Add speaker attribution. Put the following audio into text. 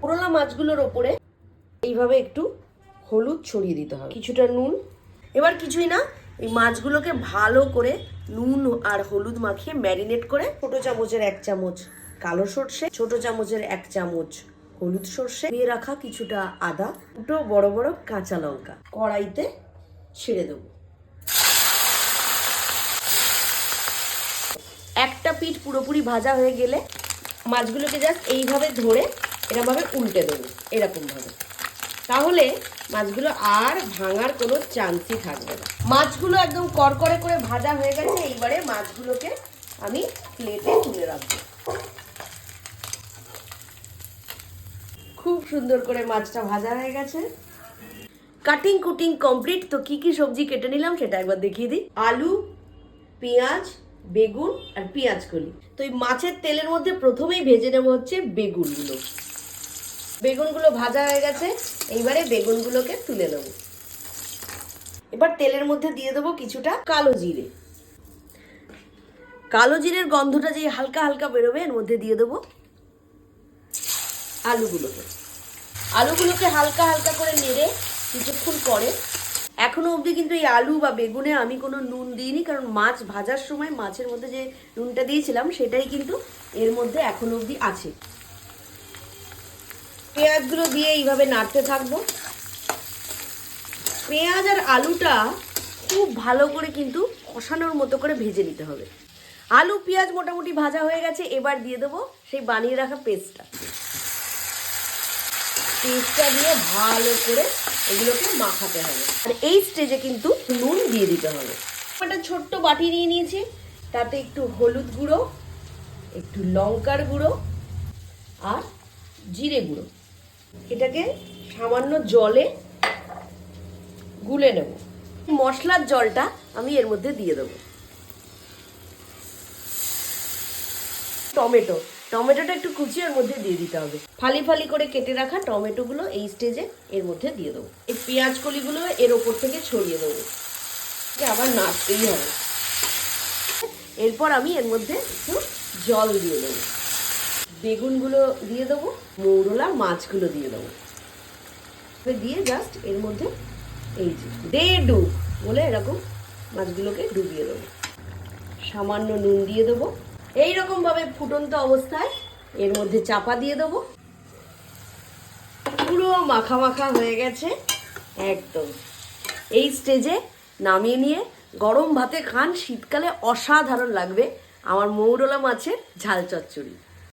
Speaker 1: মোরলা মাছগুলোর ওপরে এইভাবে একটু হলুদ ছড়িয়ে দিতে হবে, কিছুটা নুন। এবার কিছুই না, এই মাছগুলোকে ভালো করে নুন আর হলুদ মাখিয়ে ম্যারিনেট করে ছোট চামচের 1 চামচ কালো সর্ষে, ছোট চামচের 1 চামচ হলুদ সর্ষে, দিয়ে রাখা কিছুটা আদা, দুটো বড় বড় কাঁচা লঙ্কা কড়াইতে ছেড়ে দেবো। একটা পিঠ পুরোপুরি ভাজা হয়ে গেলে মাছগুলোকে জাস্ট এইভাবে ধরে এরকমভাবে উল্টে দেবো, এরকমভাবে। তাহলে মাছগুলো আর ভাঙার কোনো চান্সই থাকবে না। মাছগুলো একদম করকরে করে ভাজা হয়ে গেছে। এইবারে মাছগুলোকে আমি প্লেটে তুলে রাখবো। খুব সুন্দর করে মাছটা ভাজা হয়ে গেছে। Cutting coating complete. তো কি কি সবজি কেটে নিলাম সেটা একবার দেখিয়ে দিই। আলু, পেঁয়াজ, বেগুন আর পেঁয়াজ কলি। তো এই মাছের তেলের মধ্যে প্রথমেই ভেজে নেবো হচ্ছে বেগুনগুলো। বেগুনগুলো ভাজা হয়ে গেছে, এইবারে বেগুনগুলোকে তুলে নেবো। এবার তেলের মধ্যে দিয়ে দেবো কিছুটা কালো জিরে। কালো জিরের গন্ধটা যে হালকা হালকা বেরোবে এর মধ্যে দিয়ে দেবো আলুগুলোকে। আলুগুলোকে হালকা হালকা করে নেড়ে কিছুক্ষণ পরে, এখনো অবধি কিন্তু এই আলু বা বেগুনে আমি কোনো নুন দিইনি, কারণ মাছ ভাজার সময় মাছের মধ্যে যে নুনটা দিয়েছিলাম সেটাই কিন্তু এর মধ্যে এখনো অবধি আছে। পেঁয়াজগুলো দিয়ে এইভাবে নাড়তে থাকবো। পেঁয়াজ আর আলুটা খুব ভালো করে কিন্তু কষানোর মতো করে ভেজে নিতে হবে। আলু পেঁয়াজ মোটামুটি ভাজা হয়ে গেছে। এবার দিয়ে দেবো সেই বানিয়ে রাখা পেস্টটা দিয়ে ভালো করে এগুলোকে মাখাতে হবে। আর এই স্টেজে কিন্তু নুন দিয়ে দিতে হবে। একটা ছোট্ট বাটি নিয়ে নিয়েছি, তাতে একটু হলুদ গুঁড়ো, একটু লঙ্কার গুঁড়ো আর জিরে গুঁড়ো। এটাকে সামান্য জলে গুলে নেব। মশলার জলটা আমি এর মধ্যে দিয়ে দেবো। টমেটোটা একটু কুচিয়ে এর মধ্যে দিয়ে দিতে হবে। ফালি ফালি করে কেটে রাখা টমেটোগুলো এই স্টেজে এর মধ্যে দিয়ে দেবো। এই পেঁয়াজ কলিগুলো এর ওপর থেকে ছড়িয়ে দেবো। আবার নাড়তেই হবে। এরপর আমি এর মধ্যে একটু জল দিয়ে দেবো। বেগুনগুলো দিয়ে দেবো, মৌরলা মাছগুলো দিয়ে দেবো, দিয়ে জাস্ট এর মধ্যে এই যে ডুব বলে এরকম মাছগুলোকে ডুবিয়ে দেবো। সামান্য নুন দিয়ে দেবো। এইরকম ভাবে ফুটন্ত অবস্থায় এর মধ্যে চাপা দিয়ে দেবো। পুরো মাখা মাখা হয়ে গেছে একদম। এই স্টেজে নামিয়ে নিয়ে গরম ভাতে খান, শীতকালে অসাধারণ লাগবে আমার মৌরলা মাছের ঝাল চচ্চড়ি।